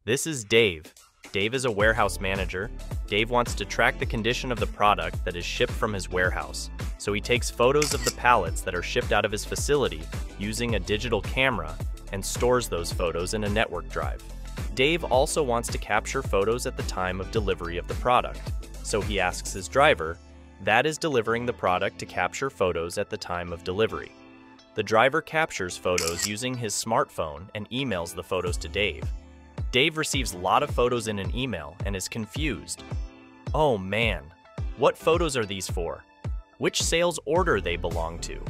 This is Dave. Dave is a warehouse manager. Dave wants to track the condition of the product that is shipped from his warehouse. So he takes photos of the pallets that are shipped out of his facility using a digital camera and stores those photos in a network drive. Dave also wants to capture photos at the time of delivery of the product. So he asks his driver, that is delivering the product, to capture photos at the time of delivery. The driver captures photos using his smartphone and emails the photos to Dave. Dave receives a lot of photos in an email and is confused. Oh man, what photos are these for? Which sales order they belong to?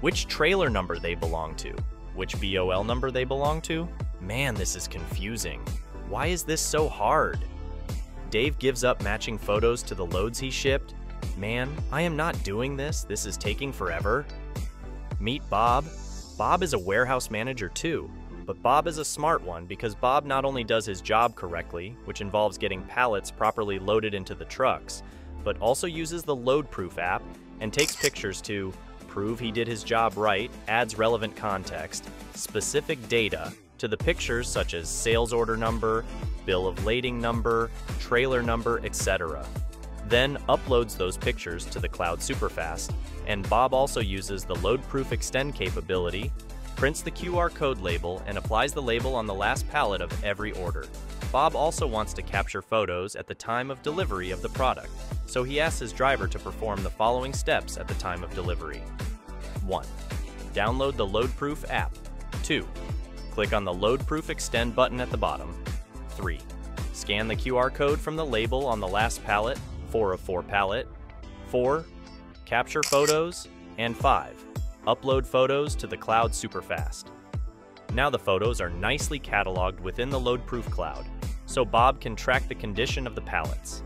Which trailer number they belong to? Which BOL number they belong to? Man, this is confusing. Why is this so hard? Dave gives up matching photos to the loads he shipped. Man, I am not doing this. This is taking forever. Meet Bob. Bob is a warehouse manager too. But Bob is a smart one because Bob not only does his job correctly, which involves getting pallets properly loaded into the trucks, but also uses the LoadProof app and takes pictures to prove he did his job right, adds relevant context, specific data to the pictures such as sales order number, bill of lading number, trailer number, etc. Then uploads those pictures to the cloud superfast, and Bob also uses the LoadProof extend capability, prints the QR code label, and applies the label on the last pallet of every order. Bob also wants to capture photos at the time of delivery of the product, so he asks his driver to perform the following steps at the time of delivery. 1. Download the LoadProof app. 2. Click on the LoadProof extend button at the bottom. 3. Scan the QR code from the label on the last pallet, 4 of 4 pallet. 4. Capture photos. And 5. Upload photos to the cloud superfast. Now the photos are nicely cataloged within the LoadProof cloud, so Bob can track the condition of the pallets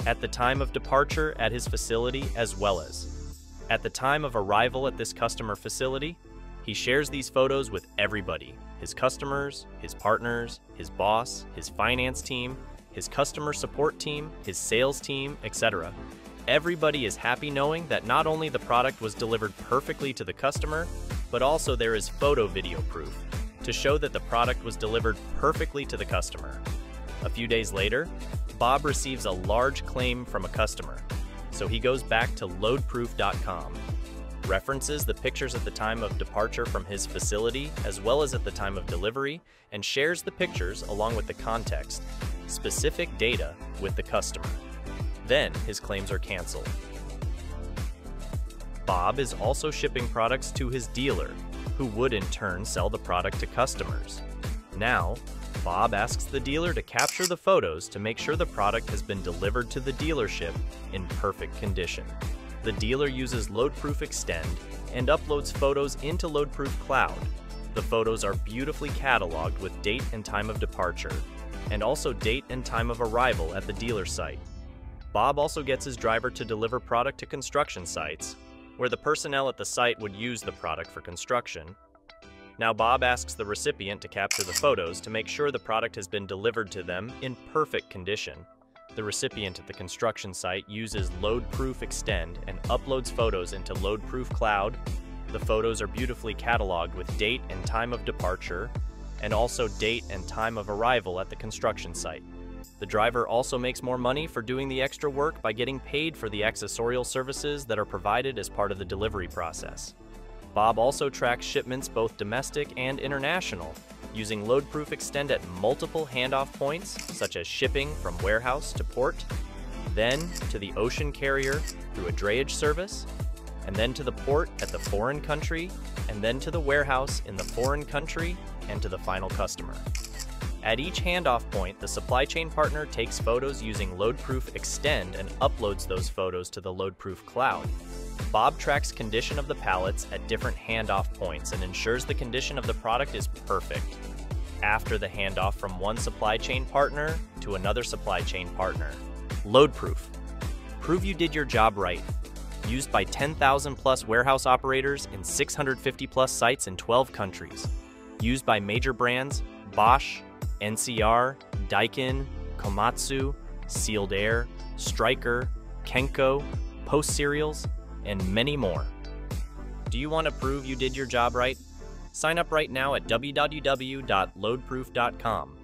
at the time of departure at his facility, as well as at the time of arrival at this customer facility. He shares these photos with everybody: his customers, his partners, his boss, his finance team, his customer support team, his sales team, etc. Everybody is happy knowing that not only the product was delivered perfectly to the customer, but also there is photo-video proof to show that the product was delivered perfectly to the customer. A few days later, Bob receives a large claim from a customer, so he goes back to LoadProof.com, references the pictures at the time of departure from his facility as well as at the time of delivery, and shares the pictures along with the context, specific data with the customer. Then his claims are canceled. Bob is also shipping products to his dealer, who would in turn sell the product to customers. Now, Bob asks the dealer to capture the photos to make sure the product has been delivered to the dealership in perfect condition. The dealer uses LoadProof Extend and uploads photos into LoadProof Cloud. The photos are beautifully cataloged with date and time of departure, and also date and time of arrival at the dealer site. Bob also gets his driver to deliver product to construction sites, where the personnel at the site would use the product for construction. Now Bob asks the recipient to capture the photos to make sure the product has been delivered to them in perfect condition. The recipient at the construction site uses LoadProof Extend and uploads photos into LoadProof Cloud. The photos are beautifully cataloged with date and time of departure, and also date and time of arrival at the construction site. The driver also makes more money for doing the extra work by getting paid for the accessorial services that are provided as part of the delivery process. Bob also tracks shipments both domestic and international, using LoadProof Extend at multiple handoff points, such as shipping from warehouse to port, then to the ocean carrier through a drayage service, and then to the port at the foreign country, and then to the warehouse in the foreign country, and to the final customer. At each handoff point, the supply chain partner takes photos using LoadProof Extend and uploads those photos to the LoadProof Cloud. Bob tracks condition of the pallets at different handoff points and ensures the condition of the product is perfect. After the handoff from one supply chain partner to another supply chain partner. LoadProof. Prove you did your job right. Used by 10,000 plus warehouse operators in 650 plus sites in 12 countries. Used by major brands Bosch, NCR, Daikin, Komatsu, Sealed Air, Stryker, Kenko, Post Cereals, and many more. Do you want to prove you did your job right? Sign up right now at www.loadproof.com.